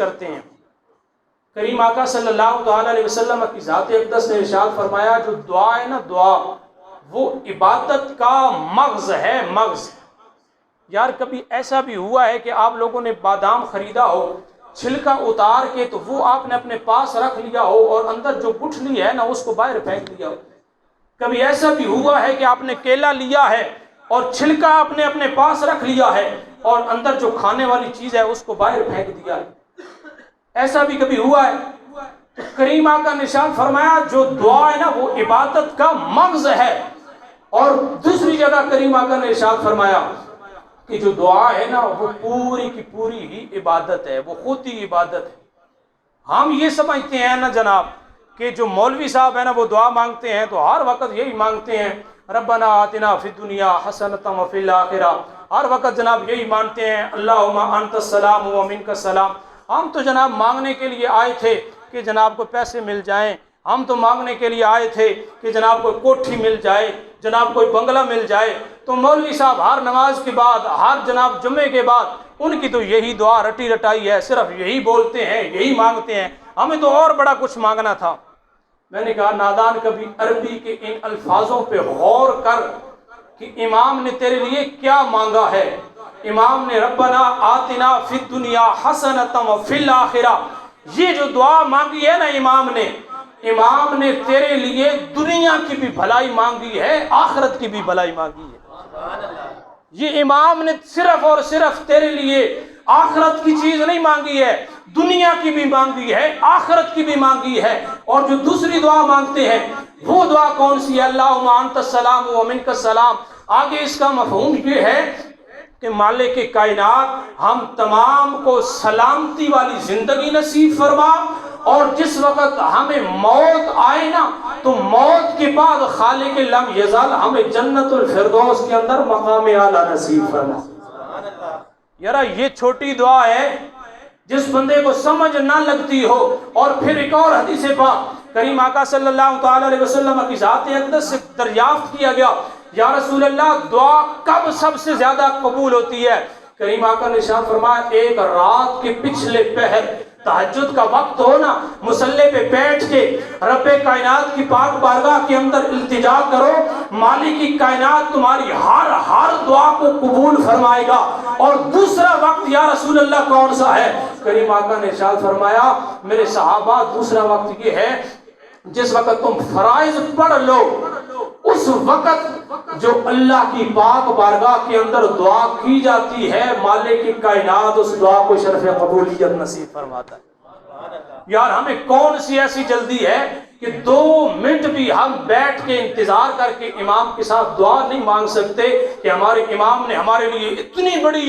کرتے ہیں۔ کریم آقا صلی اللہ تعالیٰ علیہ وسلم کی ذات اقدس نے ارشاد فرمایا جو دعا ہے نا، دعا وہ عبادت کا مغز ہے، مغز۔ یار کبھی ایسا بھی ہوا ہے کہ آپ لوگوں نے بادام خریدا ہو، چھلکا اتار کے تو وہ آپ نے اپنے پاس رکھ لیا ہو اور اندر جو گٹھلی ہے نا اس کو باہر پھینک دیا ہو؟ کبھی ایسا بھی ہوا ہے کہ آپ نے کیلا لیا ہے اور چھلکا آپ نے اپنے پاس رکھ لیا ہے اور اندر جو کھانے والی چیز ہے اس کو باہر پھینک دیا ہے؟ ایسا بھی کبھی ہوا ہے؟ تو کریم آقا نے ارشاد فرمایا جو دعا ہے نا وہ عبادت کا مغز ہے۔ اور دوسری جگہ کریم آقا نے ارشاد فرمایا کہ جو دعا ہے نا وہ پوری کی پوری ہی عبادت ہے، وہ خود ہی عبادت ہے۔ ہم یہ سمجھتے ہیں نا جناب کہ جو مولوی صاحب ہیں نا وہ دعا مانگتے ہیں تو ہر وقت یہی مانگتے ہیں ربنا آتنا فی الدنیا حسنۃ وفی الآخرہ، ہر وقت جناب یہی مانتے ہیں اللہم انت السلام و منک السلام۔ ہم تو جناب مانگنے کے لیے آئے تھے کہ جناب کو پیسے مل جائیں، ہم تو مانگنے کے لیے آئے تھے کہ جناب کوئی کوٹھی مل جائے، جناب کوئی بنگلہ مل جائے۔ تو مولوی صاحب ہر نماز کے بعد، ہر جناب جمعے کے بعد ان کی تو یہی دعا رٹی رٹائی ہے، صرف یہی بولتے ہیں، یہی مانگتے ہیں، ہمیں تو اور بڑا کچھ مانگنا تھا۔ میں نے کہا نادان کبھی عربی کے ان الفاظوں پہ غور کر کہ امام نے تیرے لیے کیا مانگا ہے۔ امام نے ربنا آتنا فی الدنیا حسنۃ وفی الآخرہ، یہ جو دعا مانگی ہے نا امام نے تیرے لیے دنیا کی بھی بھلائی مانگی ہے، آخرت کی بھی بھلائی مانگی ہے۔ یہ امام نے صرف اور صرف تیرے لیے آخرت کی چیز نہیں مانگی ہے، دنیا کی بھی مانگی ہے، آخرت کی بھی مانگی ہے۔ اور جو دوسری دعا مانگتے ہیں وہ دعا کون سی ہے؟ اللہم انت السلام و منک السلام۔ آگے اس کا مفہوم یہ ہے کہ مالک کائنات ہم تمام کو سلامتی والی زندگی نصیب فرما، اور جس وقت ہمیں موت آئے نا تو موت کے بعد خالق لم یزال ہمیں جنت الفردوس کے اندر مقام اعلیٰ نصیب فرما۔ یارا یہ چھوٹی دعا ہے جس بندے کو سمجھ نہ لگتی ہو۔ اور پھر ایک اور حدیث پاک کریم آقا صلی اللہ تعالی علیہ وسلم کی ذات اقدس سے دریافت کیا گیا یا رسول اللہ دعا کب سب سے زیادہ قبول ہوتی ہے؟ کریم آقا نے ارشاد فرمایا ایک رات کے پچھلے پہر تہجد کا وقت ہو نا، مصلی پہ بیٹھ کے رب کائنات کی پاک بارگاہ کے اندر التجا کرو، مالک کی کائنات تمہاری ہر دعا کو قبول فرمائے گا۔ اور دوسرا وقت یا رسول اللہ کون سا ہے؟ کریم آقا نے ارشاد فرمایا میرے صحابہ دوسرا وقت یہ ہے جس وقت تم فرائض پڑھ لو، اس وقت جو اللہ کی پاک بارگاہ کے اندر دعا کی جاتی ہے مالک کی کائنات اس دعا کو شرف قبولیت نصیب فرماتا ہے۔ یار ہمیں کون سی ایسی جلدی ہے کہ 2 منٹ بھی ہم بیٹھ کے انتظار کر کے امام کے ساتھ دعا نہیں مانگ سکتے کہ ہمارے امام نے ہمارے لیے اتنی بڑی